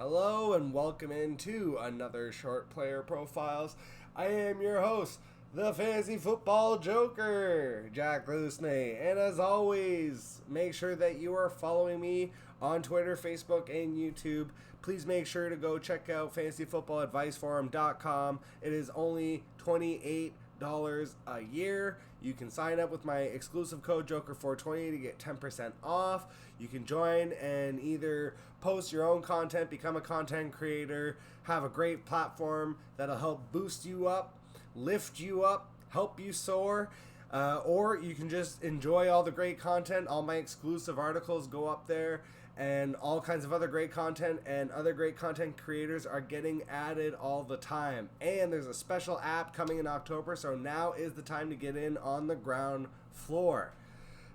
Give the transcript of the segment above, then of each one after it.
Hello and welcome into another Short Player Profiles. I am your host, the Fantasy Football Joker, Jack Lusney. And as always, make sure that you are following me on Twitter, Facebook, and YouTube. Please make sure to go check out fantasyfootballadviceforum.com. It is only $28 a year. You can sign up with my exclusive code Joker420 to get 10% off. You can join and either post your own content, become a content creator, have a great platform that'll help boost you up, lift you up, help you soar, or you can just enjoy all the great content. All my exclusive articles go up there, and all kinds of other great content, and other great content creators are getting added all the time. And there's a special app coming in October, so now is the time to get in on the ground floor.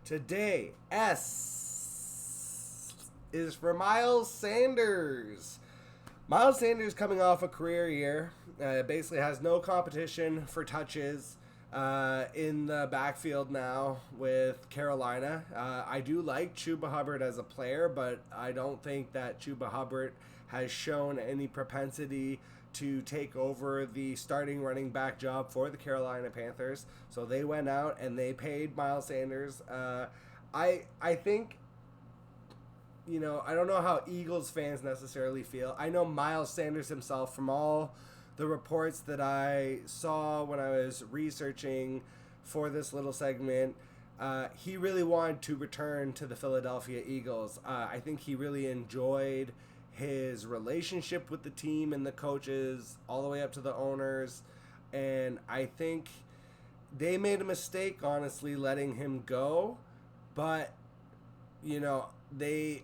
Today, S is for Miles Sanders. Miles Sanders coming off a career year, basically has no competition for touches in the backfield now with Carolina. I do like Chuba Hubbard as a player, but I don't think that Chuba Hubbard has shown any propensity to take over the starting running back job for the Carolina Panthers. So they went out and they paid Miles Sanders. I think, I don't know how Eagles fans necessarily feel. I know Miles Sanders himself, from all the reports that I saw when I was researching for this little segment, he really wanted to return to the Philadelphia Eagles. I think he really enjoyed his relationship with the team and the coaches, all the way up to the owners. And I think they made a mistake, honestly, letting him go. But,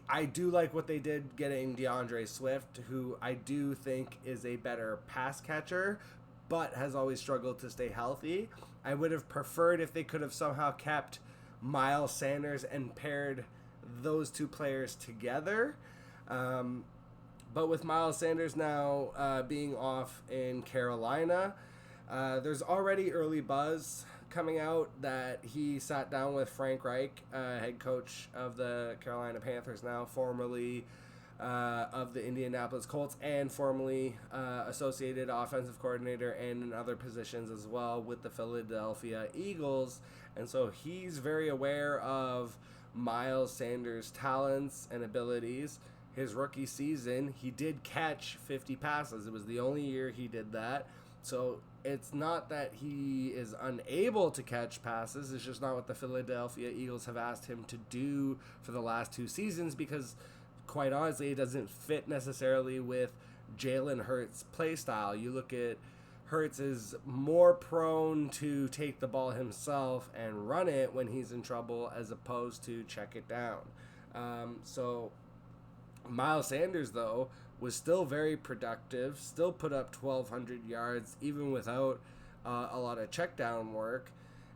I do like what they did getting DeAndre Swift, who I do think is a better pass catcher, but has always struggled to stay healthy. I would have preferred if they could have somehow kept Miles Sanders and paired those two players together. But with Miles Sanders now being off in Carolina, there's already early buzz coming out that he sat down with Frank Reich, head coach of the Carolina Panthers now, formerly of the Indianapolis Colts, and formerly associated offensive coordinator and in other positions as well with the Philadelphia Eagles. And so he's very aware of Miles Sanders' talents and abilities. His rookie season, he did catch 50 passes. It was the only year he did that. So it's not that he is unable to catch passes. It's just not what the Philadelphia Eagles have asked him to do for the last two seasons, because quite honestly, it doesn't fit necessarily with Jalen Hurts' play style. You look at Hurts is more prone to take the ball himself and run it when he's in trouble, as opposed to check it down. So Miles Sanders, though, was still very productive, still put up 1,200 yards, even without a lot of check down work.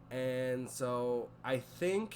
And so I think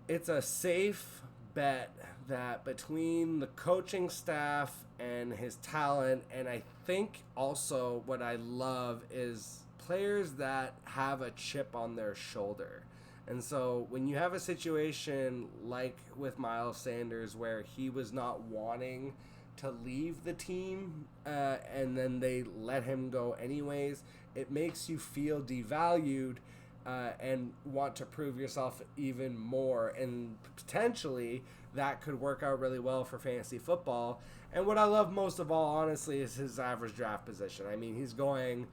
it's a safe bet that between the coaching staff and his talent, and I think also what I love is players that have a chip on their shoulder. And so when you have a situation like with Miles Sanders where he was not wanting to leave the team and then they let him go anyways, it makes you feel devalued and want to prove yourself even more. And potentially that could work out really well for fantasy football. And what I love most of all, honestly, is his average draft position. I mean, he's going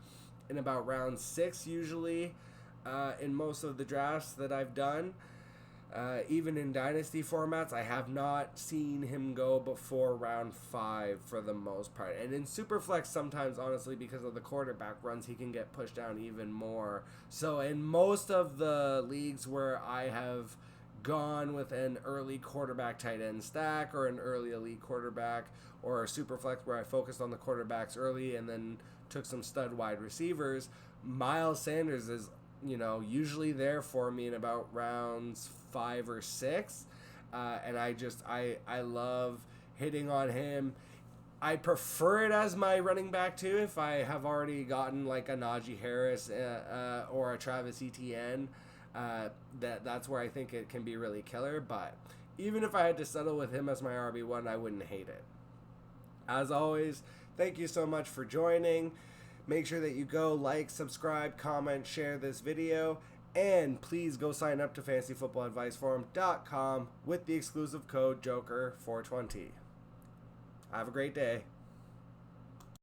in about round 6 usually. In most of the drafts that I've done, even in dynasty formats, I have not seen him go before round 5 for the most part. And in Superflex, sometimes, honestly, because of the quarterback runs, he can get pushed down even more. So in most of the leagues where I have gone with an early quarterback tight end stack, or an early elite quarterback, or a Superflex where I focused on the quarterbacks early and then took some stud wide receivers, Miles Sanders is usually there for me in about rounds 5 or 6. And I love hitting on him. I prefer it as my running back too, if I have already gotten like a Najee Harris or a Travis Etienne. That's where I think it can be really killer. But even if I had to settle with him as my RB1, I wouldn't hate it. As always, thank you so much for joining. Make sure that you go like, subscribe, comment, share this video, and please go sign up to fantasyfootballadviceforum.com with the exclusive code JOKER420. Have a great day.